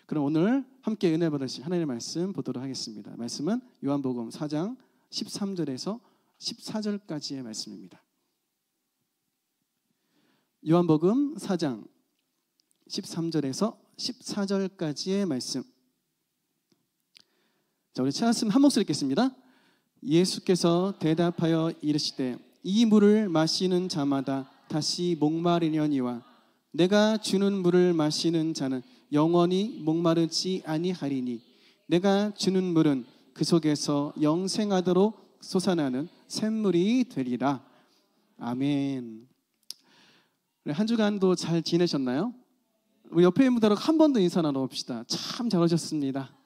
그럼 오늘 함께 은혜 받으실 하나님의 말씀 보도록 하겠습니다. 말씀은 요한복음 4장 13절에서 14절까지의 말씀입니다. 요한복음 4장 13절에서 14절까지의 말씀. 자, 우리 찾았으면 한 목소리 읽겠습니다. 예수께서 대답하여 이르시되 이 물을 마시는 자마다 다시 목마르려니와 내가 주는 물을 마시는 자는 영원히 목마르지 아니하리니 내가 주는 물은 그 속에서 영생하도록 솟아나는 샘물이 되리라. 아멘. 한 주간도 잘 지내셨나요? 우리 옆에 있는 분들하고 한 번 더 인사 나눠봅시다. 참 잘 오셨습니다.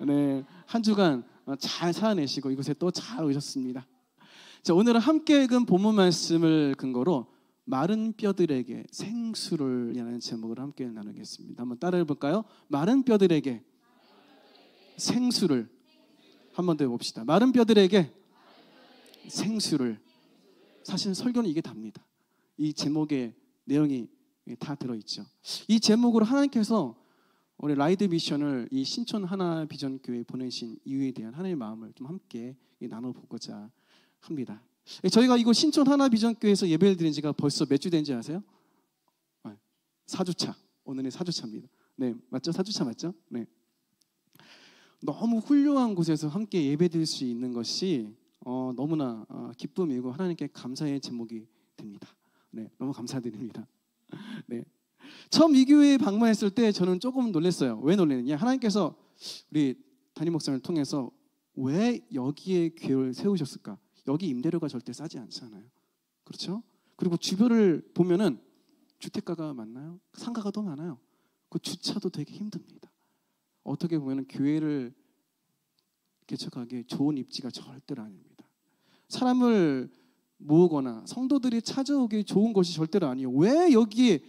네, 한 주간 잘 살아내시고 이곳에 또 잘 오셨습니다. 자, 오늘은 함께 읽은 본문 말씀을 근거로 마른 뼈들에게 생수를 이라는 제목으로 함께 나누겠습니다. 한번 따라해 볼까요? 마른 뼈들에게 생수를. 한 번 더 해봅시다. 마른 뼈들에게 생수를. 사실 설교는 이게 답니다. 이 제목의 내용이 다 들어있죠. 이 제목으로 하나님께서 우리 라이드 미션을 이 신촌 하나 비전 교회에 보내신 이유에 대한 하나님의 마음을 좀 함께 나눠보고자 합니다. 저희가 이곳 신촌 하나 비전 교회에서 예배를 드린 지가 벌써 몇 주 된지 아세요? 4주차. 오늘이 4주차입니다. 네, 맞죠? 4주차 맞죠? 네. 너무 훌륭한 곳에서 함께 예배 드릴 수 있는 것이 너무나 기쁨이고 하나님께 감사의 제목이 됩니다. 네, 너무 감사드립니다. 네. 처음 이 교회에 방문했을 때 저는 조금 놀랐어요. 왜 놀랐느냐? 하나님께서 우리 담임 목사님을 통해서 왜 여기에 교회를 세우셨을까? 여기 임대료가 절대 싸지 않잖아요. 그렇죠? 그리고 주변을 보면은 주택가가 많나요? 상가가 더 많아요. 그 주차도 되게 힘듭니다. 어떻게 보면은 교회를 개척하기에 좋은 입지가 절대로 아닙니다. 사람을 모으거나 성도들이 찾아오기 좋은 곳이 절대로 아니에요. 왜 여기에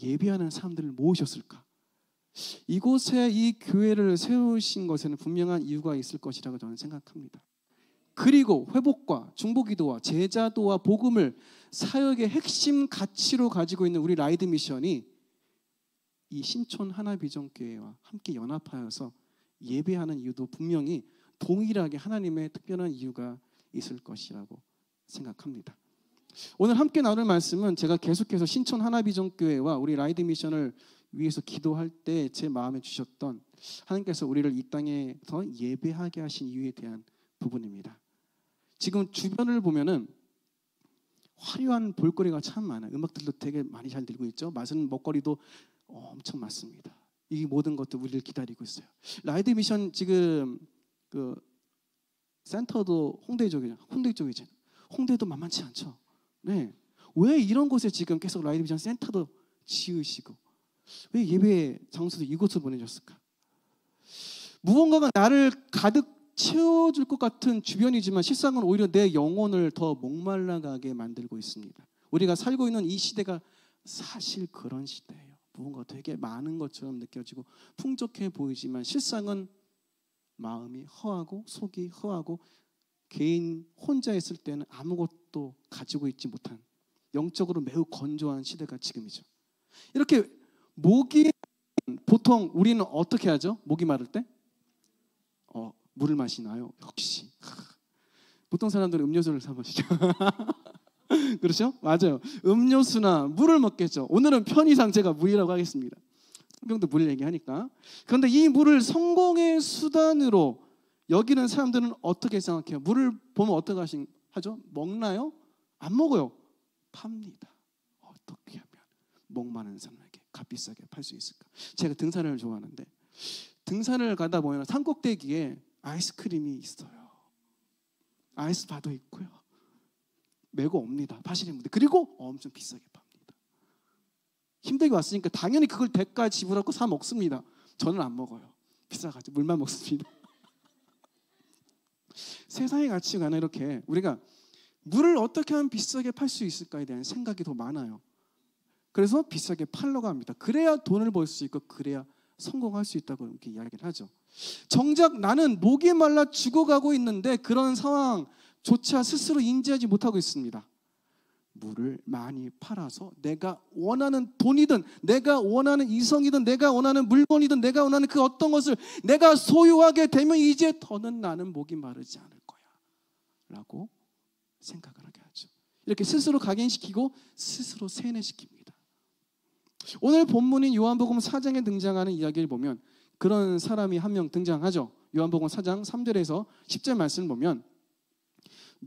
예배하는 사람들을 모으셨을까? 이곳에 이 교회를 세우신 것에는 분명한 이유가 있을 것이라고 저는 생각합니다. 그리고 회복과 중보기도와 제자도와 복음을 사역의 핵심 가치로 가지고 있는 우리 라이드 미션이 이 신촌 하나비전교회와 함께 연합하여서 예배하는 이유도 분명히 동일하게 하나님의 특별한 이유가 있을 것이라고 생각합니다. 오늘 함께 나눌 말씀은 제가 계속해서 신촌 하나비전교회와 우리 라이드 미션을 위해서 기도할 때 제 마음에 주셨던 하나님께서 우리를 이 땅에서 예배하게 하신 이유에 대한 부분입니다. 지금 주변을 보면은 화려한 볼거리가 참 많아요. 음악들도 되게 많이 잘 들고 있죠. 맛은 먹거리도 엄청 많습니다. 이 모든 것도 우리를 기다리고 있어요. 라이드 미션 지금 그 센터도 홍대 쪽이잖아요. 홍대도 만만치 않죠. 네. 왜 이런 곳에 지금 계속 라이드 미션 센터도 지으시고 왜 예배 장소도 이곳으로 보내셨을까? 무언가가 나를 가득 채워줄 것 같은 주변이지만 실상은 오히려 내 영혼을 더 목말라가게 만들고 있습니다. 우리가 살고 있는 이 시대가 사실 그런 시대예요. 무언가 되게 많은 것처럼 느껴지고 풍족해 보이지만 실상은 마음이 허하고 속이 허하고 개인 혼자 있을 때는 아무것도 가지고 있지 못한 영적으로 매우 건조한 시대가 지금이죠. 이렇게 목이 보통 우리는 어떻게 하죠? 목이 마를 때? 물을 마시나요? 역시 보통 사람들은 음료수를 사 마시죠. 그렇죠? 맞아요. 음료수나 물을 먹겠죠. 오늘은 편의상 제가 물이라고 하겠습니다. 성경도 물 얘기하니까. 그런데 이 물을 성공의 수단으로 여기는 사람들은 어떻게 생각해요? 물을 보면 어떻게 하죠? 먹나요? 안 먹어요. 팝니다. 어떻게 하면 목 마른 사람에게 값비싸게 팔 수 있을까? 제가 등산을 좋아하는데 등산을 가다 보면 산꼭대기에 아이스크림이 있어요. 아이스바도 있고요. 매고 옵니다. 파시는 분들. 그리고 엄청 비싸게 팝니다. 힘들게 왔으니까 당연히 그걸 대가 지불하고 사 먹습니다. 저는 안 먹어요. 비싸가지고 물만 먹습니다. 세상의 가치관은 이렇게 우리가 물을 어떻게 하면 비싸게 팔 수 있을까에 대한 생각이 더 많아요. 그래서 비싸게 팔려고 합니다. 그래야 돈을 벌 수 있고 그래야 성공할 수 있다고 이렇게 이야기를 하죠. 정작 나는 목이 말라 죽어가고 있는데 그런 상황조차 스스로 인지하지 못하고 있습니다. 물을 많이 팔아서 내가 원하는 돈이든 내가 원하는 이성이든 내가 원하는 물건이든 내가 원하는 그 어떤 것을 내가 소유하게 되면 이제 더는 나는 목이 마르지 않을 거야 라고 생각을 하게 하죠. 이렇게 스스로 각인시키고 스스로 세뇌시킵니다. 오늘 본문인 요한복음 4장에 등장하는 이야기를 보면 그런 사람이 한 명 등장하죠. 요한복음 4장 3절에서 10절 말씀을 보면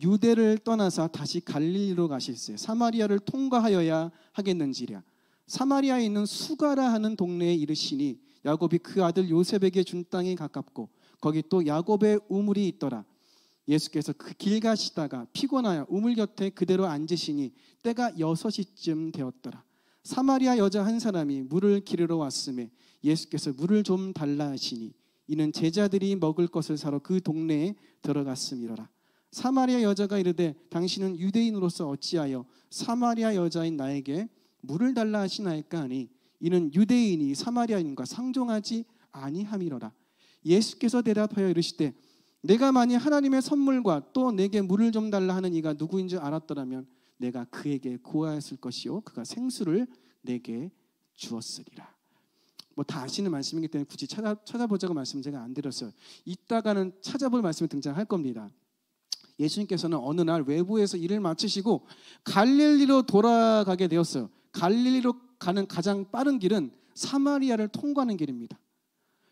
유대를 떠나사 다시 갈릴리로 가실세 사마리아를 통과하여야 하겠는지랴. 사마리아에 있는 수가라 하는 동네에 이르시니 야곱이 그 아들 요셉에게 준 땅이 가깝고 거기 또 야곱의 우물이 있더라. 예수께서 그 길 가시다가 피곤하여 우물 곁에 그대로 앉으시니 때가 6시쯤 되었더라. 사마리아 여자 한 사람이 물을 기르러 왔음에 예수께서 물을 좀 달라 하시니 이는 제자들이 먹을 것을 사러 그 동네에 들어갔음이로라. 사마리아 여자가 이르되 당신은 유대인으로서 어찌하여 사마리아 여자인 나에게 물을 달라 하시나이까 하니 이는 유대인이 사마리아인과 상종하지 아니함이로라. 예수께서 대답하여 이르시되 내가 만일 하나님의 선물과 또 내게 물을 좀 달라 하는 이가 누구인 줄 알았더라면 내가 그에게 구하였을 것이요 그가 생수를 내게 주었으리라. 뭐 다 아시는 말씀이기 때문에 굳이 찾아보자고 말씀 제가 안 드렸어요. 이따가는 찾아볼 말씀이 등장할 겁니다. 예수님께서는 어느 날 외부에서 일을 마치시고 갈릴리로 돌아가게 되었어요. 갈릴리로 가는 가장 빠른 길은 사마리아를 통과하는 길입니다.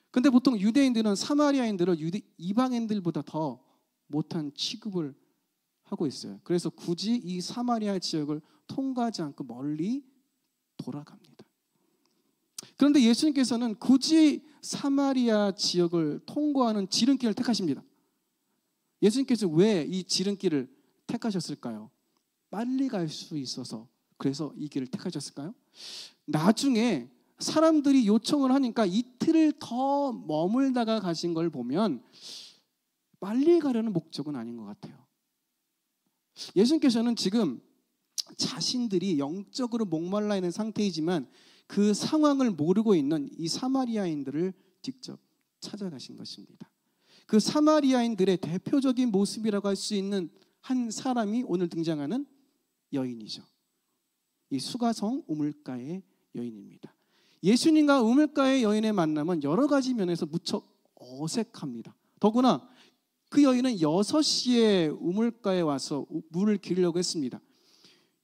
근데 보통 유대인들은 사마리아인들을 이방인들보다 더 못한 취급을 하고 있어요. 그래서 굳이 이 사마리아 지역을 통과하지 않고 멀리 돌아갑니다. 그런데 예수님께서는 굳이 사마리아 지역을 통과하는 지름길을 택하십니다. 예수님께서 왜 이 지름길을 택하셨을까요? 빨리 갈 수 있어서 그래서 이 길을 택하셨을까요? 나중에 사람들이 요청을 하니까 이틀을 더 머물다가 가신 걸 보면 빨리 가려는 목적은 아닌 것 같아요. 예수님께서는 지금 자신들이 영적으로 목말라 있는 상태이지만 그 상황을 모르고 있는 이 사마리아인들을 직접 찾아가신 것입니다. 그 사마리아인들의 대표적인 모습이라고 할 수 있는 한 사람이 오늘 등장하는 여인이죠. 이 수가성 우물가의 여인입니다. 예수님과 우물가의 여인의 만남은 여러 가지 면에서 무척 어색합니다. 더구나 그 여인은 6시에 우물가에 와서 물을 기르려고 했습니다.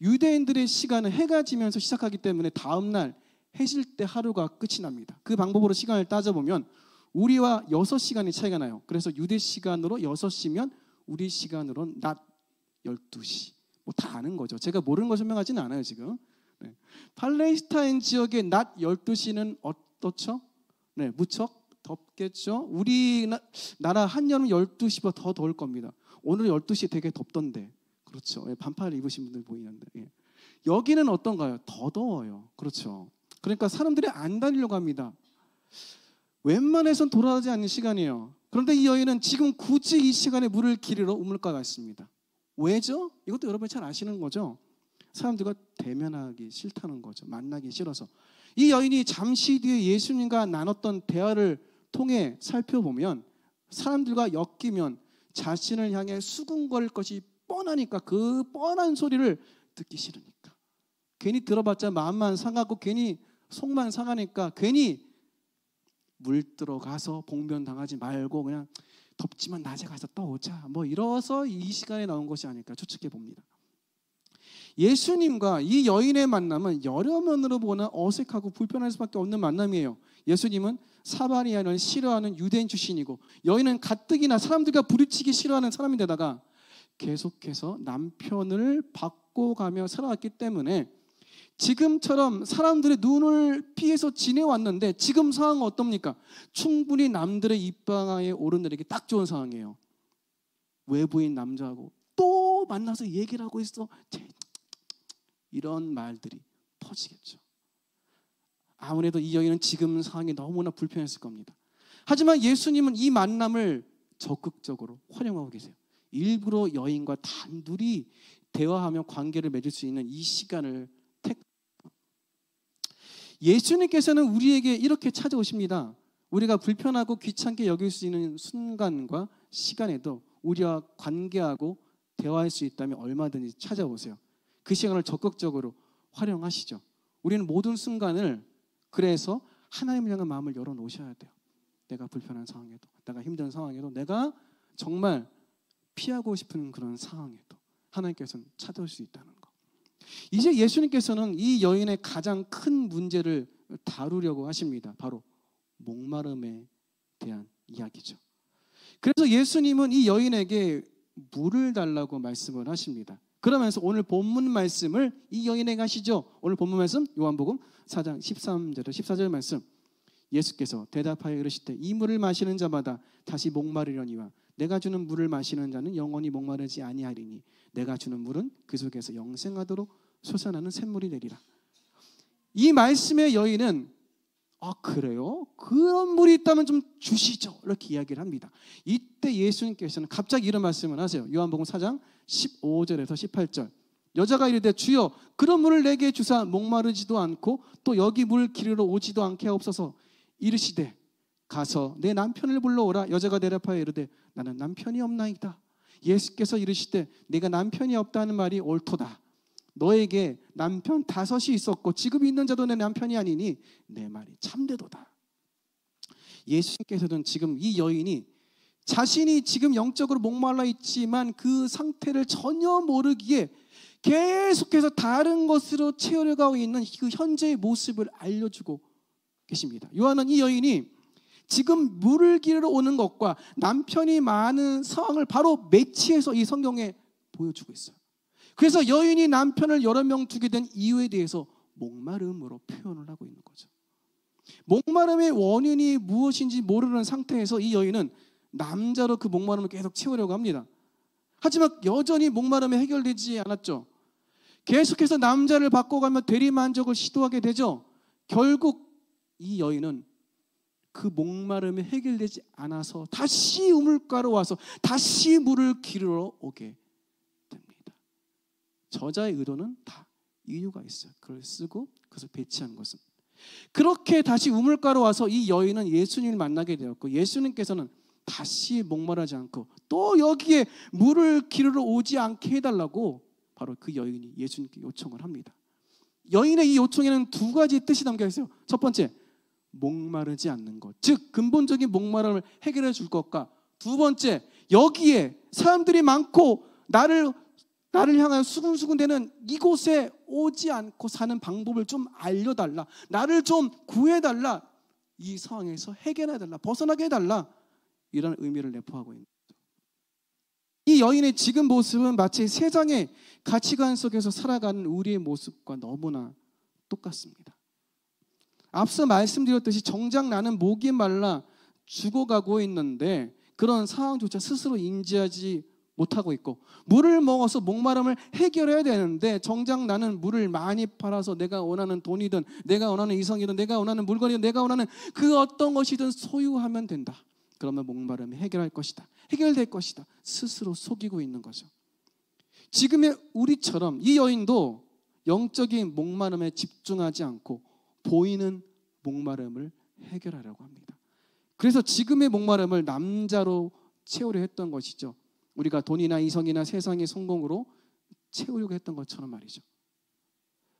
유대인들의 시간은 해가 지면서 시작하기 때문에 다음 날 해질 때 하루가 끝이 납니다. 그 방법으로 시간을 따져보면 우리와 6시간이 차이가 나요. 그래서 유대 시간으로 6시면 우리 시간으로는 낮 12시. 뭐 다 아는 거죠. 제가 모르는 거 설명하지는 않아요 지금. 네. 팔레스타인 지역의 낮 12시는 어떻죠? 네, 무척 덥겠죠. 우리나라 한여름 12시보다 더 더울 겁니다. 오늘 12시 되게 덥던데. 그렇죠. 반팔 입으신 분들 보이는데. 예. 여기는 어떤가요? 더 더워요. 그렇죠. 그러니까 사람들이 안 다니려고 합니다. 웬만해선 돌아가지 않는 시간이에요. 그런데 이 여인은 지금 굳이 이 시간에 물을 기르러 우물가에 갔습니다. 왜죠? 이것도 여러분이 잘 아시는 거죠. 사람들과 대면하기 싫다는 거죠. 만나기 싫어서. 이 여인이 잠시 뒤에 예수님과 나눴던 대화를 통해 살펴보면 사람들과 엮이면 자신을 향해 수군거릴 것이 뻔하니까 그 뻔한 소리를 듣기 싫으니까 괜히 들어봤자 마음만 상하고 괜히 속만 상하니까 괜히 물 들어가서 봉변당하지 말고 그냥 덥지만 낮에 가서 떠오자 뭐 이러서 이 시간에 나온 것이 아닐까 추측해 봅니다. 예수님과 이 여인의 만남은 여러 면으로 보나 어색하고 불편할 수밖에 없는 만남이에요. 예수님은 사마리아를 싫어하는 유대인 출신이고 여인은 가뜩이나 사람들과 부딪히기 싫어하는 사람인데다가 계속해서 남편을 바꿔가며 살아왔기 때문에 지금처럼 사람들의 눈을 피해서 지내왔는데 지금 상황은 어떻습니까? 충분히 남들의 입방아에 오르내리기 딱 좋은 상황이에요. 외부인 남자하고 또 만나서 얘기를 하고 있어. 이런 말들이 퍼지겠죠. 아무래도 이 여인은 지금 상황이 너무나 불편했을 겁니다. 하지만 예수님은 이 만남을 적극적으로 활용하고 계세요. 일부러 여인과 단둘이 대화하며 관계를 맺을 수 있는 이 시간을 예수님께서는 우리에게 이렇게 찾아오십니다. 우리가 불편하고 귀찮게 여길 수 있는 순간과 시간에도 우리와 관계하고 대화할 수 있다면 얼마든지 찾아오세요. 그 시간을 적극적으로 활용하시죠. 우리는 모든 순간을 그래서 하나님을 향한 마음을 열어놓으셔야 돼요. 내가 불편한 상황에도, 내가 힘든 상황에도, 내가 정말 피하고 싶은 그런 상황에도 하나님께서는 찾아올 수 있다는 거. 이제 예수님께서는 이 여인의 가장 큰 문제를 다루려고 하십니다. 바로 목마름에 대한 이야기죠. 그래서 예수님은 이 여인에게 물을 달라고 말씀을 하십니다. 그러면서 오늘 본문 말씀을 이 여인에게 하시죠. 오늘 본문 말씀 요한복음 4장 13절에서 14절 말씀. 예수께서 대답하여 이르시되 이 물을 마시는 자마다 다시 목마르려니와 내가 주는 물을 마시는 자는 영원히 목마르지 아니하리니 내가 주는 물은 그 속에서 영생하도록 솟아나는 샘물이 되리라. 이 말씀의 여인은 그래요? 그런 물이 있다면 좀 주시죠. 이렇게 이야기를 합니다. 이때 예수님께서는 갑자기 이런 말씀을 하세요. 요한복음 4장 15절에서 18절. 여자가 이르되 주여 그런 물을 내게 주사 목마르지도 않고 또 여기 물 기르러 오지도 않게 하옵소서. 이르시되 가서 내 남편을 불러오라. 여자가 대답하여 이르되 나는 남편이 없나이다. 예수께서 이르시되 내가 남편이 없다는 말이 옳도다. 너에게 남편 5이 있었고 지금 있는 자도 내 남편이 아니니 내 말이 참되도다. 예수님께서는 지금 이 여인이 자신이 지금 영적으로 목말라 있지만 그 상태를 전혀 모르기에 계속해서 다른 것으로 채우려고 있는 그 현재의 모습을 알려주고 계십니다. 요한은 이 여인이 지금 물을 기르러 오는 것과 남편이 많은 상황을 바로 매치해서 이 성경에 보여주고 있어요. 그래서 여인이 남편을 여러 명 두게 된 이유에 대해서 목마름으로 표현을 하고 있는 거죠. 목마름의 원인이 무엇인지 모르는 상태에서 이 여인은 남자로 그 목마름을 계속 채우려고 합니다. 하지만 여전히 목마름이 해결되지 않았죠. 계속해서 남자를 바꿔가며 대리만족을 시도하게 되죠. 결국 이 여인은 그 목마름이 해결되지 않아서 다시 우물가로 와서 다시 물을 기르러 오게 됩니다. 저자의 의도는 다 이유가 있어요. 그걸 쓰고 그것을 배치한 것은. 그렇게 다시 우물가로 와서 이 여인은 예수님을 만나게 되었고 예수님께서는 다시 목마르지 않고 또 여기에 물을 기르러 오지 않게 해달라고 바로 그 여인이 예수님께 요청을 합니다. 여인의 이 요청에는 2가지 뜻이 담겨 있어요. 첫 번째, 목마르지 않는 것, 즉 근본적인 목마름을 해결해 줄 것과 두 번째, 여기에 사람들이 많고 나를 향하여 수군수군대는 이곳에 오지 않고 사는 방법을 좀 알려달라, 나를 좀 구해달라, 이 상황에서 해결해달라, 벗어나게 해달라, 이런 의미를 내포하고 있는 거죠. 이 여인의 지금 모습은 마치 세상의 가치관 속에서 살아가는 우리의 모습과 너무나 똑같습니다. 앞서 말씀드렸듯이 정작 나는 목이 말라 죽어가고 있는데 그런 상황조차 스스로 인지하지 못하고 있고, 물을 먹어서 목마름을 해결해야 되는데 정작 나는 물을 많이 팔아서 내가 원하는 돈이든 내가 원하는 이성이든 내가 원하는 물건이든 내가 원하는 그 어떤 것이든 소유하면 된다. 그러면 목마름이 해결될 것이다. 스스로 속이고 있는 거죠. 지금의 우리처럼 이 여인도 영적인 목마름에 집중하지 않고 보이는 목마름을 해결하려고 합니다. 그래서 지금의 목마름을 남자로 채우려 했던 것이죠. 우리가 돈이나 이성이나 세상의 성공으로 채우려고 했던 것처럼 말이죠.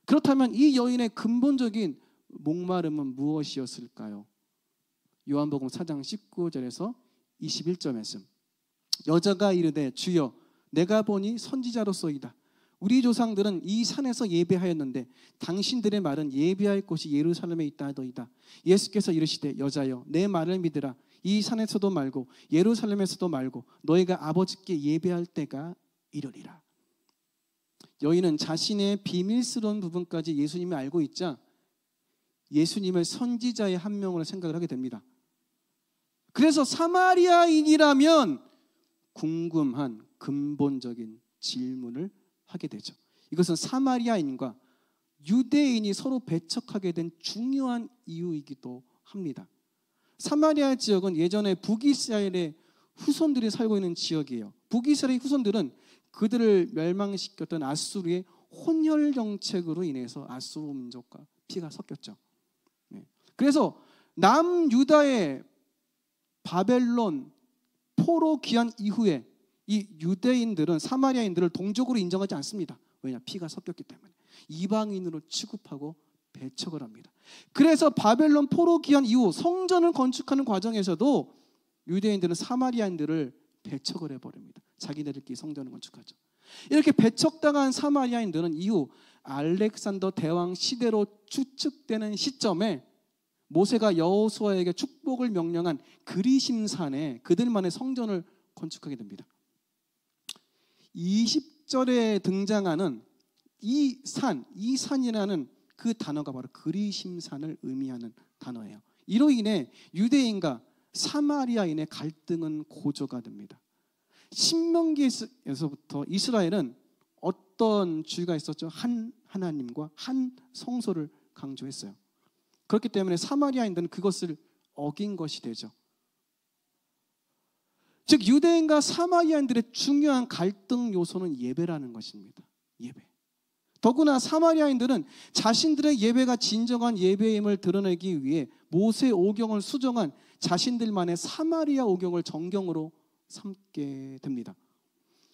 그렇다면 이 여인의 근본적인 목마름은 무엇이었을까요? 요한복음 4장 19절에서 21절 말씀. 여자가 이르되 주여 내가 보니 선지자로소이다. 우리 조상들은 이 산에서 예배하였는데 당신들의 말은 예배할 곳이 예루살렘에 있다 하더이다. 예수께서 이르시되 여자여 내 말을 믿으라. 이 산에서도 말고 예루살렘에서도 말고 너희가 아버지께 예배할 때가 이르리라. 여인은 자신의 비밀스러운 부분까지 예수님이 알고 있자 예수님을 선지자의 한 명으로 생각을 하게 됩니다. 그래서 사마리아인이라면 궁금한 근본적인 질문을 하게 되죠. 이것은 사마리아인과 유대인이 서로 배척하게 된 중요한 이유이기도 합니다. 사마리아 지역은 예전에 북이스라엘의 후손들이 살고 있는 지역이에요. 북이스라엘의 후손들은 그들을 멸망시켰던 아수르의 혼혈 정책으로 인해서 아수르 민족과 피가 섞였죠. 그래서 남유다의 바벨론 포로 귀환 이후에 이 유대인들은 사마리아인들을 동족으로 인정하지 않습니다. 왜냐? 피가 섞였기 때문에. 이방인으로 취급하고 배척을 합니다. 그래서 바벨론 포로 귀환 이후 성전을 건축하는 과정에서도 유대인들은 사마리아인들을 배척을 해버립니다. 자기네들끼리 성전을 건축하죠. 이렇게 배척당한 사마리아인들은 이후 알렉산더 대왕 시대로 추측되는 시점에 모세가 여호수아에게 축복을 명령한 그리심산에 그들만의 성전을 건축하게 됩니다. 20절에 등장하는 이 산이라는 그 단어가 바로 그리심산을 의미하는 단어예요. 이로 인해 유대인과 사마리아인의 갈등은 고조가 됩니다. 신명기에서부터 이스라엘은 어떤 주의가 있었죠? 한 하나님과 한 성소를 강조했어요. 그렇기 때문에 사마리아인들은 그것을 어긴 것이 되죠. 즉 유대인과 사마리아인들의 중요한 갈등 요소는 예배라는 것입니다. 예배. 더구나 사마리아인들은 자신들의 예배가 진정한 예배임을 드러내기 위해 모세 오경을 수정한 자신들만의 사마리아 오경을 정경으로 삼게 됩니다.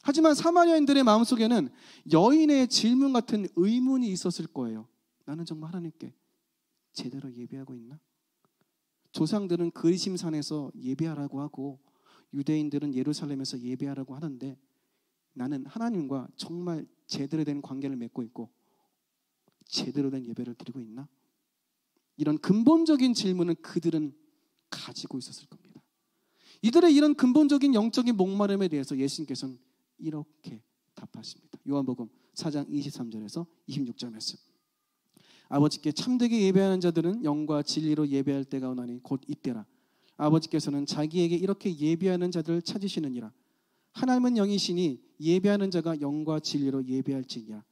하지만 사마리아인들의 마음속에는 여인의 질문 같은 의문이 있었을 거예요. 나는 정말 하나님께 제대로 예배하고 있나? 조상들은 그리심산에서 예배하라고 하고 유대인들은 예루살렘에서 예배하라고 하는데 나는 하나님과 정말 제대로 된 관계를 맺고 있고 제대로 된 예배를 드리고 있나? 이런 근본적인 질문을 그들은 가지고 있었을 겁니다. 이들의 이런 근본적인 영적인 목마름에 대해서 예수님께서는 이렇게 답하십니다. 요한복음 4장 23절에서 26절 말씀. 아버지께 참되게 예배하는 자들은 영과 진리로 예배할 때가 오나니 곧 이때라. 아버지께서는 자기에게 이렇게 예배하는 자들을 찾으시느니라. 하나님은 영이시니 예배하는 자가 영과 진리로 예배할지니라.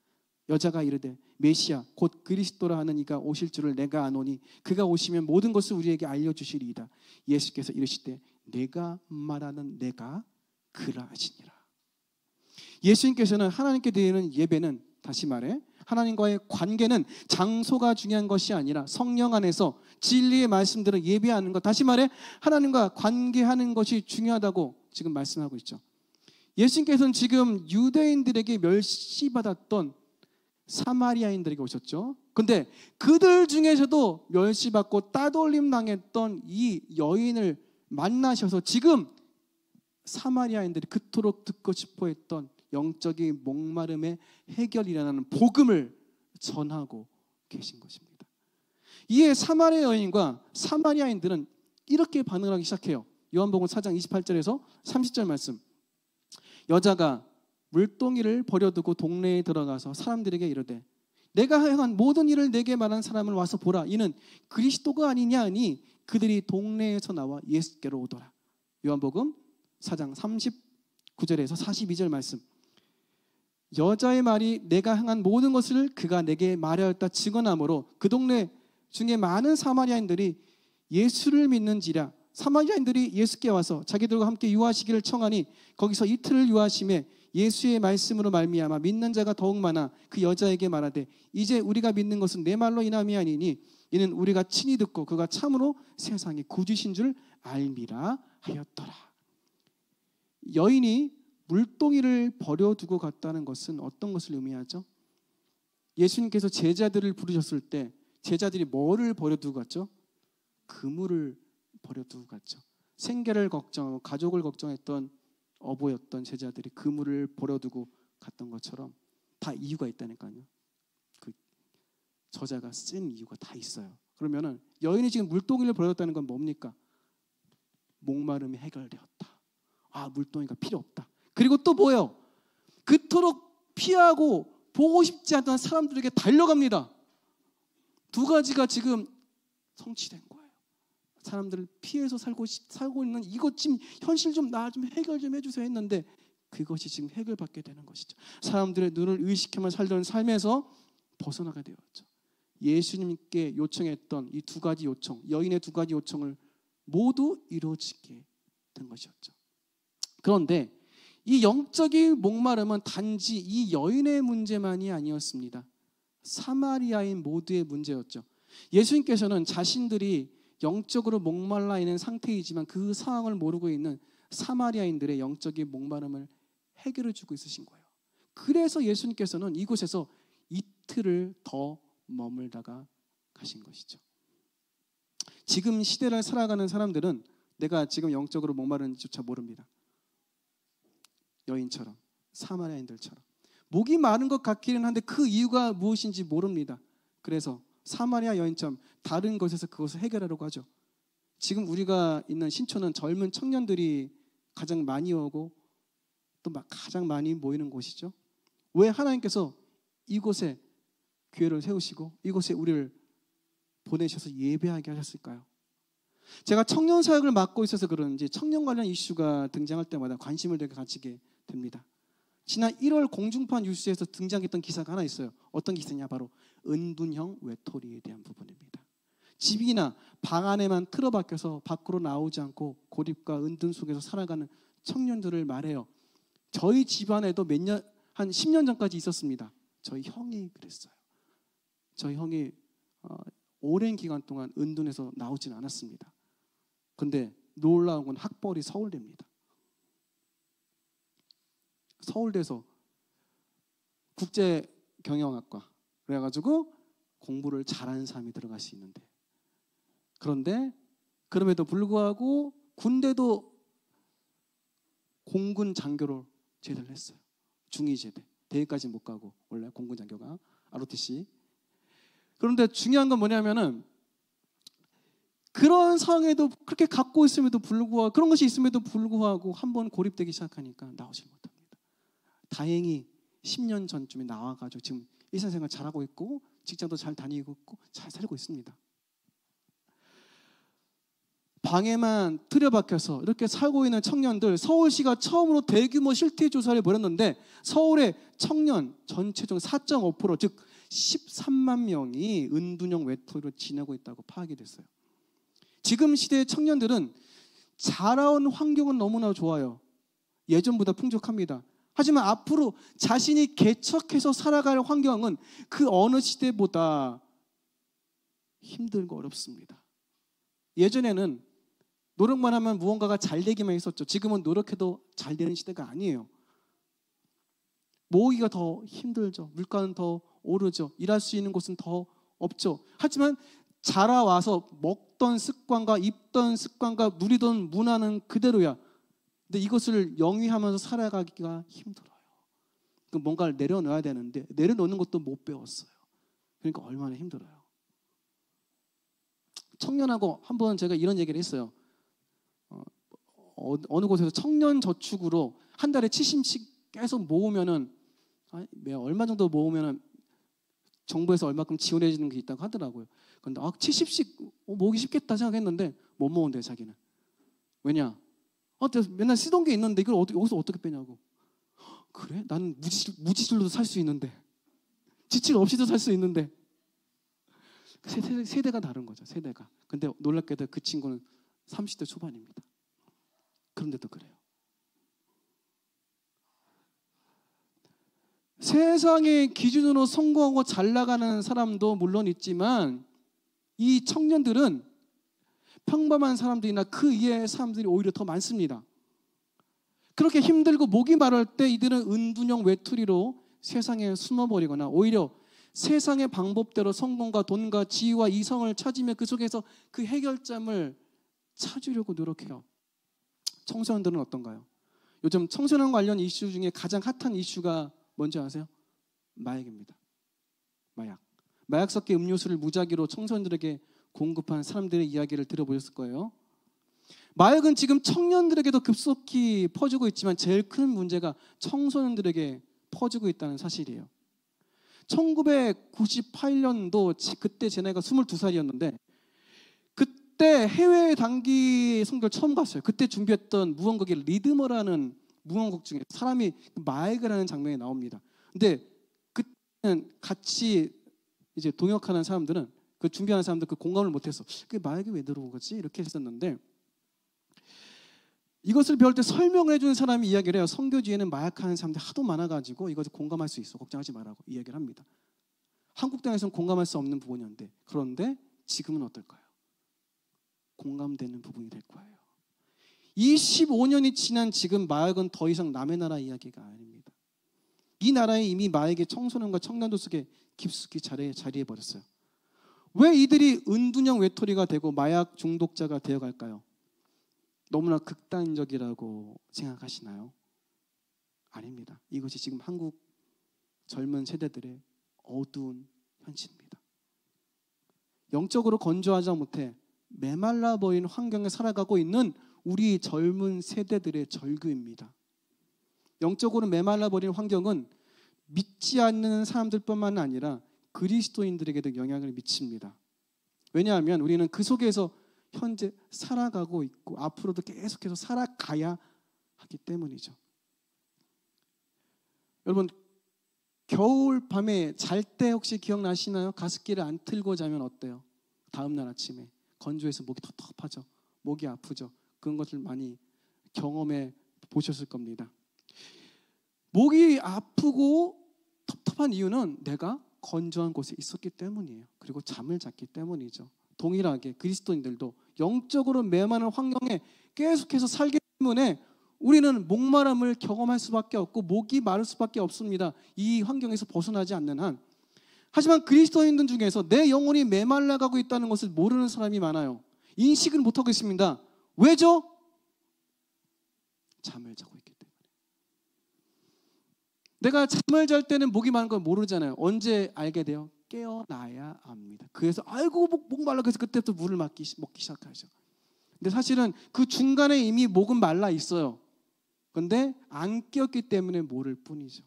여자가 이르되 메시아 곧 그리스도라 하는 이가 오실 줄을 내가 아노니 그가 오시면 모든 것을 우리에게 알려주시리이다. 예수께서 이르시되 내가 말하는 내가 그라 하시니라. 예수님께서는 하나님께 드리는 예배는 다시 말해 하나님과의 관계는 장소가 중요한 것이 아니라 성령 안에서 진리의 말씀대로 예배하는 것, 다시 말해 하나님과 관계하는 것이 중요하다고 지금 말씀하고 있죠. 예수님께서는 지금 유대인들에게 멸시받았던 사마리아인들에게 오셨죠. 근데 그들 중에서도 멸시받고 따돌림 당했던 이 여인을 만나셔서 지금 사마리아인들이 그토록 듣고 싶어 했던 영적인 목마름의 해결이라는 복음을 전하고 계신 것입니다. 이에 사마리아 여인과 사마리아인들은 이렇게 반응을 하기 시작해요. 요한복음 4장 28절에서 30절 말씀. 여자가 물동이를 버려두고 동네에 들어가서 사람들에게 이르되 내가 행한 모든 일을 내게 말한 사람을 와서 보라. 이는 그리스도가 아니냐 하니 그들이 동네에서 나와 예수께로 오더라. 요한복음 4장 39절에서 42절 말씀. 여자의 말이 내가 행한 모든 것을 그가 내게 말하였다 증언하므로 그 동네 중에 많은 사마리아인들이 예수를 믿는지라. 사마리아인들이 예수께 와서 자기들과 함께 유하시기를 청하니 거기서 이틀을 유하심에 예수의 말씀으로 말미암아 믿는 자가 더욱 많아 그 여자에게 말하되 이제 우리가 믿는 것은 내 말로 인함이 아니니 이는 우리가 친히 듣고 그가 참으로 세상의 구주신 줄 알미라 하였더라. 여인이 물동이를 버려두고 갔다는 것은 어떤 것을 의미하죠? 예수님께서 제자들을 부르셨을 때 제자들이 뭐를 버려두고 갔죠? 그물을 버려두고 갔죠. 생계를 걱정하고 가족을 걱정했던 어부였던 제자들이 그물을 버려두고 갔던 것처럼 다 이유가 있다니까요. 그 저자가 쓴 이유가 다 있어요. 그러면은 여인이 지금 물동이를 버렸다는 건 뭡니까? 목마름이 해결되었다. 아, 물동이가 필요 없다. 그리고 또 뭐예요? 그토록 피하고 보고 싶지 않던 사람들에게 달려갑니다. 두 가지가 지금 성취된 거예요. 사람들을 피해서 살고 있는 이것 지금 현실 좀 나 좀 해결 좀 해주세요 했는데 그것이 지금 해결받게 되는 것이죠. 사람들의 눈을 의식하며 살던 삶에서 벗어나게 되었죠. 예수님께 요청했던 이 두 가지 요청, 여인의 두 가지 요청을 모두 이루어지게 된 것이었죠. 그런데 이 영적인 목마름은 단지 이 여인의 문제만이 아니었습니다. 사마리아인 모두의 문제였죠. 예수님께서는 자신들이 영적으로 목말라 있는 상태이지만 그 상황을 모르고 있는 사마리아인들의 영적인 목마름을 해결해 주고 있으신 거예요. 그래서 예수님께서는 이곳에서 이틀을 더 머물다가 가신 것이죠. 지금 시대를 살아가는 사람들은 내가 지금 영적으로 목마른지조차 모릅니다. 여인처럼, 사마리아인들처럼 목이 마른 것 같기는 한데 그 이유가 무엇인지 모릅니다. 그래서 사마리아 여인처럼 다른 곳에서 그것을 해결하려고 하죠. 지금 우리가 있는 신촌은 젊은 청년들이 가장 많이 오고 또 가장 많이 모이는 곳이죠. 왜 하나님께서 이곳에 교회를 세우시고 이곳에 우리를 보내셔서 예배하게 하셨을까요? 제가 청년 사역을 맡고 있어서 그런지 청년 관련 이슈가 등장할 때마다 관심을 되게 가지게 됩니다. 지난 1월 공중파 뉴스에서 등장했던 기사가 하나 있어요. 어떤 기사냐? 바로 은둔형 외톨이에 대한 부분입니다. 집이나 방 안에만 틀어박혀서 밖으로 나오지 않고 고립과 은둔 속에서 살아가는 청년들을 말해요. 저희 집안에도 한 10년 전까지 있었습니다. 저희 형이 그랬어요. 저희 형이 오랜 기간 동안 은둔해서 나오진 않았습니다. 근데 놀라운 건 학벌이 서울대입니다. 서울대에서 국제경영학과 그래가지고 공부를 잘하는 사람이 들어갈 수 있는데, 그런데 그럼에도 불구하고 군대도 공군 장교로 제대를 했어요. 중위제대. 대회까지는 못 가고 원래 공군 장교가 ROTC. 그런데 중요한 건 뭐냐면은 그런 상황에도 그렇게 갖고 있음에도 불구하고 그런 것이 있음에도 불구하고 한번 고립되기 시작하니까 나오질 못합니다. 다행히 10년 전쯤에 나와가지고 지금 일상생활 잘하고 있고 직장도 잘 다니고 있고 잘 살고 있습니다. 방에만 틀어박혀서 이렇게 살고 있는 청년들, 서울시가 처음으로 대규모 실태조사를 벌였는데 서울의 청년 전체중 4.5%, 즉 13만 명이 은둔형 외톨이로 지내고 있다고 파악이 됐어요. 지금 시대의 청년들은 자라온 환경은 너무나 좋아요. 예전보다 풍족합니다. 하지만 앞으로 자신이 개척해서 살아갈 환경은 그 어느 시대보다 힘들고 어렵습니다. 예전에는 노력만 하면 무언가가 잘 되기만 했었죠. 지금은 노력해도 잘 되는 시대가 아니에요. 모으기가 더 힘들죠. 물가는 더 오르죠. 일할 수 있는 곳은 더 없죠. 하지만 자라와서 먹던 습관과 입던 습관과 누리던 문화는 그대로야. 근데 이것을 영위하면서 살아가기가 힘들어요. 뭔가를 내려놓아야 되는데 내려놓는 것도 못 배웠어요. 그러니까 얼마나 힘들어요. 청년하고 한번 제가 이런 얘기를 했어요. 어느 곳에서 청년 저축으로 한 달에 70씩 계속 모으면은 얼마 정도 모으면은 정부에서 얼마큼 지원해 주는 게 있다고 하더라고요. 그런데 70씩 모으기 쉽겠다 생각했는데 못 모은대요, 자기는. 왜냐? 맨날 쓰던 게 있는데 이걸 여기서 어떻게 빼냐고. 그래? 나는 무지질로도 살 수 있는데, 지출 없이도 살 수 있는데. 세대가 다른 거죠, 세대가. 근데 놀랍게도 그 친구는 30대 초반입니다. 그런데도 그래요. 세상의 기준으로 성공하고 잘 나가는 사람도 물론 있지만 이 청년들은 평범한 사람들이나 그 이하의 사람들이 오히려 더 많습니다. 그렇게 힘들고 목이 마를 때 이들은 은둔형 외톨이로 세상에 숨어버리거나 오히려 세상의 방법대로 성공과 돈과 지위와 이성을 찾으며 그 속에서 그 해결점을 찾으려고 노력해요. 청소년들은 어떤가요? 요즘 청소년 관련 이슈 중에 가장 핫한 이슈가 뭔지 아세요? 마약입니다. 마약 섞인 음료수를 무작위로 청소년들에게 공급한 사람들의 이야기를 들어보셨을 거예요. 마약은 지금 청년들에게도 급속히 퍼지고 있지만 제일 큰 문제가 청소년들에게 퍼지고 있다는 사실이에요. 1998년도 그때 제 나이가 22살이었는데 그때 해외 단기 선교를 처음 갔어요. 그때 준비했던 무언곡이 리드머라는 무언곡 중에 사람이 마약을 하는 장면이 나옵니다. 근데 그때는 같이 이제 동역하는 사람들은 그 준비하는 사람들 그 공감을 못했어. 그 마약이 왜 들어온 거지? 이렇게 했었는데 이것을 배울 때 설명을 해주는 사람이 이야기를 해요. 선교지에는 마약하는 사람들이 하도 많아가지고 이것을 공감할 수 있어. 걱정하지 말라고 이야기를 합니다. 한국 땅에서는 공감할 수 없는 부분이었는데 그런데 지금은 어떨까요? 공감되는 부분이 될 거예요. 25년이 지난 지금 마약은 더 이상 남의 나라 이야기가 아닙니다. 이 나라에 이미 마에게 청소년과 청년들 속에 깊숙이 자리해 버렸어요. 왜 이들이 은둔형 외톨이가 되고 마약 중독자가 되어갈까요? 너무나 극단적이라고 생각하시나요? 아닙니다. 이것이 지금 한국 젊은 세대들의 어두운 현실입니다. 영적으로 건조하지 못해 메말라 보이는 환경에 살아가고 있는 우리 젊은 세대들의 절규입니다. 영적으로 메말라 버린 환경은 믿지 않는 사람들뿐만 아니라 그리스도인들에게도 영향을 미칩니다. 왜냐하면 우리는 그 속에서 현재 살아가고 있고 앞으로도 계속해서 살아가야 하기 때문이죠. 여러분, 겨울 밤에 잘 때 혹시 기억나시나요? 가습기를 안 틀고 자면 어때요? 다음 날 아침에 건조해서 목이 텁텁하죠. 목이 아프죠. 그런 것을 많이 경험해 보셨을 겁니다. 목이 아프고 텁텁한 이유는 내가 건조한 곳에 있었기 때문이에요. 그리고 잠을 잤기 때문이죠. 동일하게 그리스도인들도 영적으로 메마른 환경에 계속해서 살기 때문에 우리는 목마름을 경험할 수밖에 없고 목이 마를 수밖에 없습니다. 이 환경에서 벗어나지 않는 한. 하지만 그리스도인들 중에서 내 영혼이 메말라가고 있다는 것을 모르는 사람이 많아요. 인식을 못하고 있습니다. 왜죠? 잠을 자고 있기 때문에. 내가 잠을 잘 때는 목이 마른 걸 모르잖아요. 언제 알게 돼요? 깨어나야 압니다. 그래서 아이고 목 말라 그래서 그때부터 물을 먹기 시작하죠. 근데 사실은 그 중간에 이미 목은 말라 있어요. 그런데 안 깨었기 때문에 모를 뿐이죠.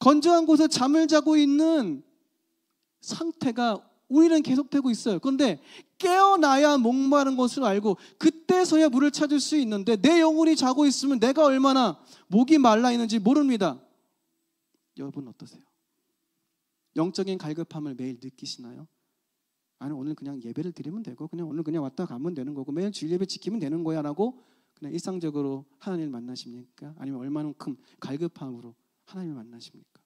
건조한 곳에 잠을 자고 있는 상태가 우리는 계속되고 있어요. 그런데 깨어나야 목마른 것을 알고 그때서야 물을 찾을 수 있는데 내 영혼이 자고 있으면 내가 얼마나 목이 말라 있는지 모릅니다. 여러분 어떠세요? 영적인 갈급함을 매일 느끼시나요? 아니 오늘 그냥 예배를 드리면 되고 그냥 오늘 그냥 왔다 가면 되는 거고 매일 주일 예배 지키면 되는 거야 라고 그냥 일상적으로 하나님을 만나십니까? 아니면 얼마만큼 갈급함으로 하나님을 만나십니까?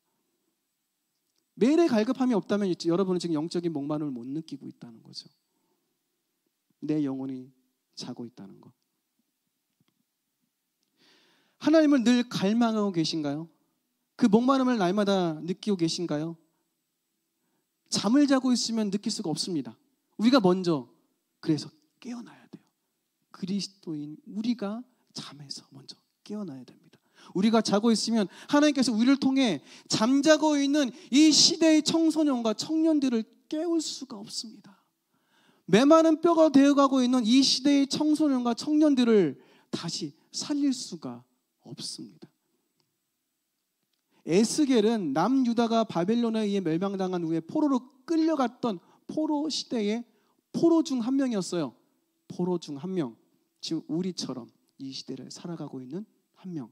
매일의 갈급함이 없다면 여러분은 지금 영적인 목마름을 못 느끼고 있다는 거죠. 내 영혼이 자고 있다는 것. 하나님을 늘 갈망하고 계신가요? 그 목마름을 날마다 느끼고 계신가요? 잠을 자고 있으면 느낄 수가 없습니다. 우리가 먼저 그래서 깨어나야 돼요. 그리스도인 우리가 잠에서 먼저 깨어나야 됩니다. 우리가 자고 있으면 하나님께서 우리를 통해 잠자고 있는 이 시대의 청소년과 청년들을 깨울 수가 없습니다. 메마른 뼈가 되어가고 있는 이 시대의 청소년과 청년들을 다시 살릴 수가 없습니다. 에스겔은 남유다가 바벨론에 의해 멸망당한 후에 포로로 끌려갔던 포로 시대의 포로 중 한 명이었어요. 포로 중 한 명. 지금 우리처럼 이 시대를 살아가고 있는 한 명.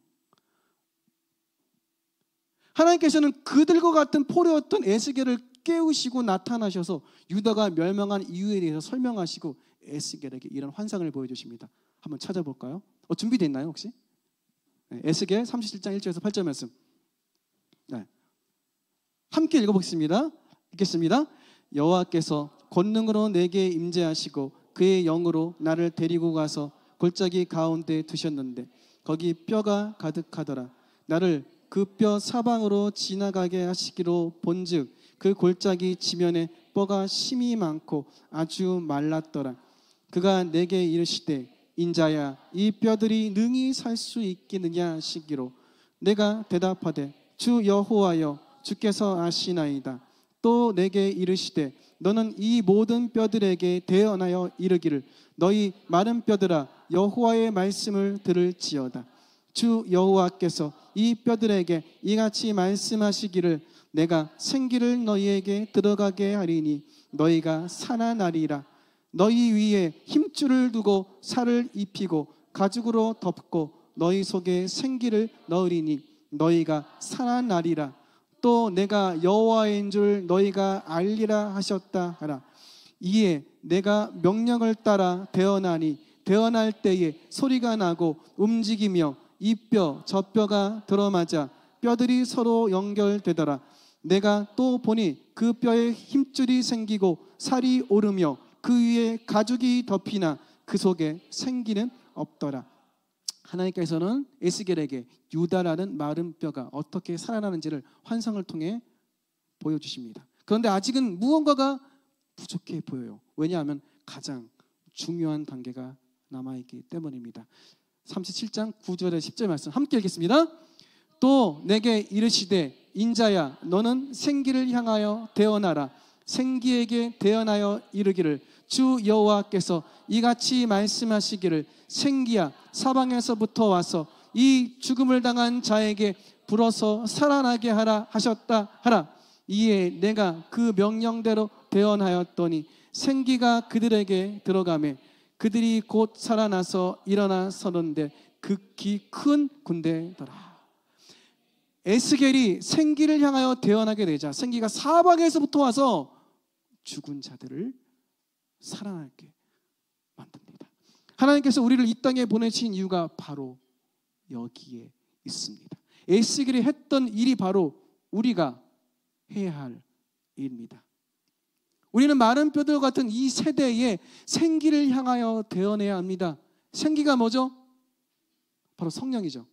하나님께서는 그들과 같은 포로였던 에스겔을 깨우시고 나타나셔서 유다가 멸망한 이유에 대해서 설명하시고 에스겔에게 이런 환상을 보여주십니다. 한번 찾아볼까요? 준비됐나요 혹시? 에스겔 37장 1절에서 8절 말씀. 네. 함께 읽어보겠습니다. 읽겠습니다. 여호와께서 권능으로 내게 임재하시고 그의 영으로 나를 데리고 가서 골짜기 가운데 두셨는데 거기 뼈가 가득하더라. 나를 그 뼈 사방으로 지나가게 하시기로 본즉 그 골짜기 지면에 뼈가 심이 많고 아주 말랐더라. 그가 내게 이르시되 인자야 이 뼈들이 능히 살 수 있겠느냐 하시기로 내가 대답하되 주 여호와여 주께서 아시나이다. 또 내게 이르시되 너는 이 모든 뼈들에게 대언하여 이르기를 너희 마른 뼈들아 여호와의 말씀을 들을지어다. 주 여호와께서 이 뼈들에게 이같이 말씀하시기를 내가 생기를 너희에게 들어가게 하리니 너희가 살아나리라. 너희 위에 힘줄을 두고 살을 입히고 가죽으로 덮고 너희 속에 생기를 넣으리니 너희가 살아나리라. 또 내가 여호와인 줄 너희가 알리라 하셨다 하라. 이에 내가 명령을 따라 대언하니 대언할 때에 소리가 나고 움직이며 이 뼈 저 뼈가 들어맞아 뼈들이 서로 연결되더라. 내가 또 보니 그 뼈에 힘줄이 생기고 살이 오르며 그 위에 가죽이 덮이나 그 속에 생기는 없더라. 하나님께서는 에스겔에게 유다라는 마른 뼈가 어떻게 살아나는지를 환상을 통해 보여주십니다. 그런데 아직은 무언가가 부족해 보여요. 왜냐하면 가장 중요한 단계가 남아있기 때문입니다. 37장 9절에 10절 말씀 함께 읽겠습니다. 또 내게 이르시되 인자야 너는 생기를 향하여 대언하라. 생기에게 대언하여 이르기를 주 여호와께서 이같이 말씀하시기를 생기야 사방에서부터 와서 이 죽음을 당한 자에게 불어서 살아나게 하라 하셨다 하라. 이에 내가 그 명령대로 대언하였더니 생기가 그들에게 들어가매 그들이 곧 살아나서 일어나 서는데 극히 큰 군대더라. 에스겔이 생기를 향하여 대언하게 되자 생기가 사방에서부터 와서 죽은 자들을 살아나게 만듭니다. 하나님께서 우리를 이 땅에 보내신 이유가 바로 여기에 있습니다. 에스겔이 했던 일이 바로 우리가 해야 할 일입니다. 우리는 마른 뼈들 같은 이 세대에 생기를 향하여 대언해야 합니다. 생기가 뭐죠? 바로 성령이죠.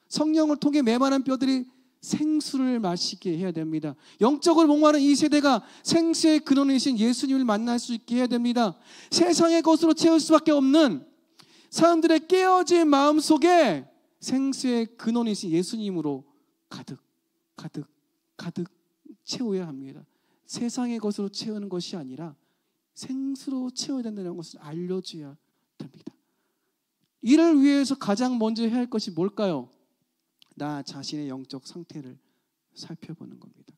성령을 통해 메마른 뼈들이 생수를 마시게 해야 됩니다. 영적으로 목마른 이 세대가 생수의 근원이신 예수님을 만날 수 있게 해야 됩니다. 세상의 것으로 채울 수밖에 없는 사람들의 깨어진 마음속에 생수의 근원이신 예수님으로 가득 채워야 합니다. 세상의 것으로 채우는 것이 아니라 생수로 채워야 된다는 것을 알려줘야 됩니다. 이를 위해서 가장 먼저 해야 할 것이 뭘까요? 나 자신의 영적 상태를 살펴보는 겁니다.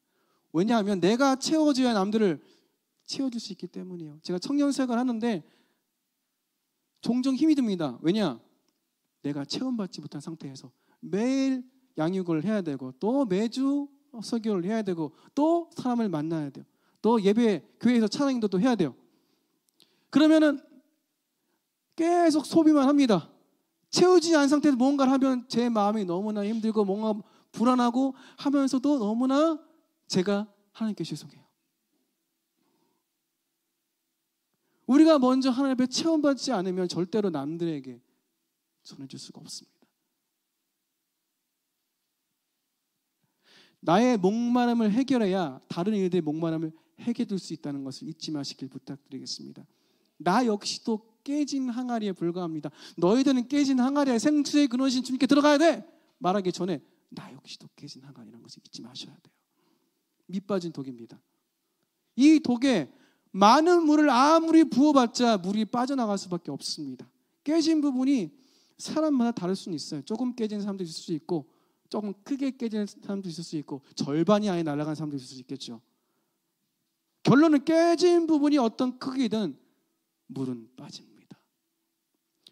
왜냐하면 내가 채워줘야 남들을 채워줄 수 있기 때문이에요. 제가 청년생활을 하는데 종종 힘이 듭니다. 왜냐? 내가 체험받지 못한 상태에서 매일 양육을 해야 되고 또 매주 설교를 해야 되고 또 사람을 만나야 돼요. 또 예배 교회에서 찬양 인도도 해야 돼요. 그러면은 계속 소비만 합니다. 채우지 않은 상태에서 뭔가를 하면 제 마음이 너무나 힘들고 뭔가 불안하고 하면서도 너무나 제가 하나님께 죄송해요. 우리가 먼저 하나님 앞에 체험받지 않으면 절대로 남들에게 전해줄 수가 없습니다. 나의 목마름을 해결해야 다른 이들의 목마름을 해결될 수 있다는 것을 잊지 마시길 부탁드리겠습니다. 나 역시도 깨진 항아리에 불과합니다. 너희들은 깨진 항아리에 생수의 근원이신 주님께 들어가야 돼 말하기 전에 나 역시도 깨진 항아리라는 것을 잊지 마셔야 돼요. 밑빠진 독입니다. 이 독에 많은 물을 아무리 부어봤자 물이 빠져나갈 수밖에 없습니다. 깨진 부분이 사람마다 다를 수는 있어요. 조금 깨진 사람도 있을 수 있고 조금 크게 깨진 사람도 있을 수 있고 절반이 아예 날아간 사람도 있을 수 있겠죠. 결론은 깨진 부분이 어떤 크기든 물은 빠집니다.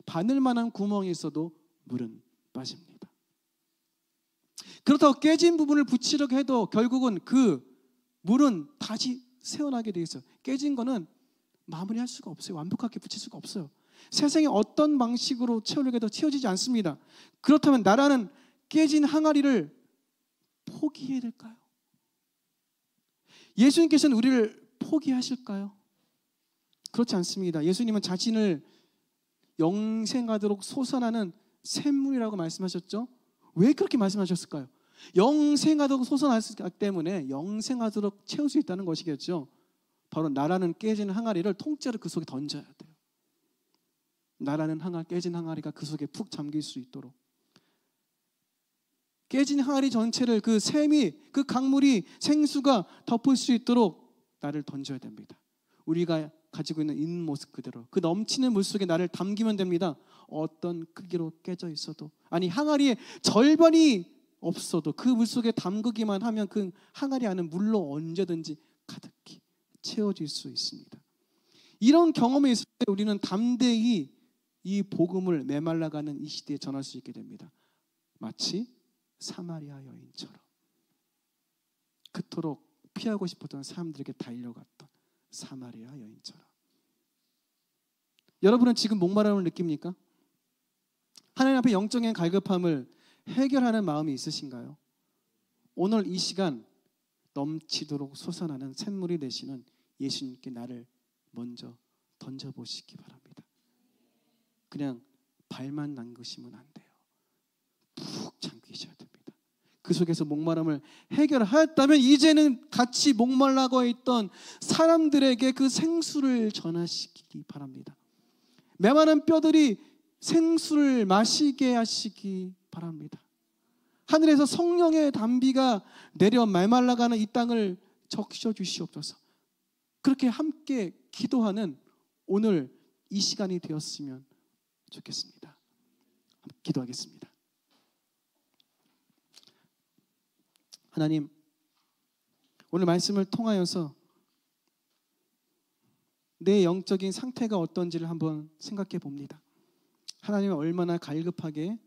바늘만한 구멍이 있어도 물은 빠집니다. 그렇다고 깨진 부분을 붙이려고 해도 결국은 그 물은 다시 새어나게 돼 있어요. 깨진 거는 마무리할 수가 없어요. 완벽하게 붙일 수가 없어요. 세상에 어떤 방식으로 채우려고 해도 채워지지 않습니다. 그렇다면 나라는 깨진 항아리를 포기해야 될까요? 예수님께서는 우리를 포기하실까요? 그렇지 않습니다. 예수님은 자신을 영생하도록 솟아나는 샘물이라고 말씀하셨죠? 왜 그렇게 말씀하셨을까요? 영생하도록 솟아났기 때문에 영생하도록 채울 수 있다는 것이겠죠. 바로 나라는 깨진 항아리를 통째로 그 속에 던져야 돼요. 나라는 깨진 항아리가 그 속에 푹 잠길 수 있도록 깨진 항아리 전체를 그 샘이 그 강물이 생수가 덮을 수 있도록 나를 던져야 됩니다. 우리가 가지고 있는 모습 그대로 그 넘치는 물 속에 나를 담기면 됩니다. 어떤 크기로 깨져 있어도 아니 항아리의 절반이 없어도 그 물 속에 담그기만 하면 그 항아리 안은 물로 언제든지 가득히 채워질 수 있습니다. 이런 경험이 있을 때 우리는 담대히 이 복음을 메말라가는 이 시대에 전할 수 있게 됩니다. 마치 사마리아 여인처럼 그토록 피하고 싶었던 사람들에게 달려갔던 사마리아 여인처럼. 여러분은 지금 목마름을 느낍니까? 하나님 앞에 영적인 갈급함을 해결하는 마음이 있으신가요? 오늘 이 시간 넘치도록 솟아나는 샘물이 되시는 예수님께 나를 먼저 던져보시기 바랍니다. 그냥 발만 담그시면 안 돼요. 그 속에서 목마름을 해결하였다면 이제는 같이 목말라고 있던 사람들에게 그 생수를 전하시기 바랍니다. 메마른 뼈들이 생수를 마시게 하시기 바랍니다. 하늘에서 성령의 단비가 내려 말말라가는 이 땅을 적셔 주시옵소서. 그렇게 함께 기도하는 오늘 이 시간이 되었으면 좋겠습니다. 기도하겠습니다. 하나님, 오늘 말씀을 통하여서 내 영적인 상태가 어떤지를 한번 생각해 봅니다. 하나님을 얼마나 갈급하게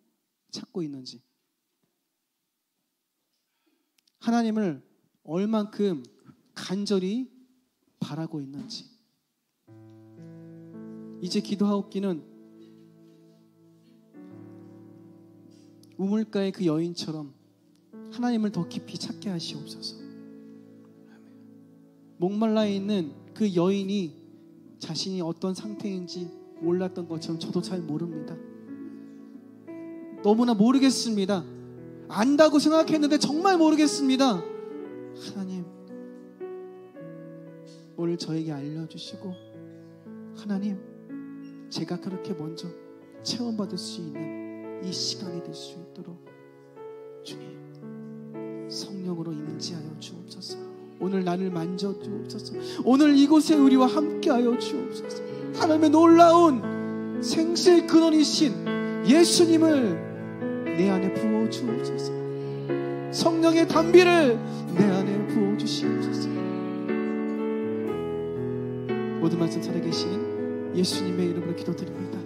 찾고 있는지, 하나님을 얼만큼 간절히 바라고 있는지. 이제 기도하옵기는 우물가의 그 여인처럼 하나님을 더 깊이 찾게 하시옵소서. 목말라 있는 그 여인이 자신이 어떤 상태인지 몰랐던 것처럼 저도 잘 모릅니다. 너무나 모르겠습니다. 안다고 생각했는데 정말 모르겠습니다. 하나님, 오늘 저에게 알려주시고, 하나님, 제가 그렇게 먼저 체험받을 수 있는 이 시간이 될 수 있도록 주님, 성령으로 임재하여 주옵소서. 오늘 나를 만져주옵소서. 오늘 이곳에 우리와 함께하여 주옵소서. 하나님의 놀라운 생수의 근원이신 예수님을 내 안에 부어 주옵소서. 성령의 단비를 내 안에 부어 주시옵소서. 모든 말씀 살아계신 예수님의 이름으로 기도드립니다.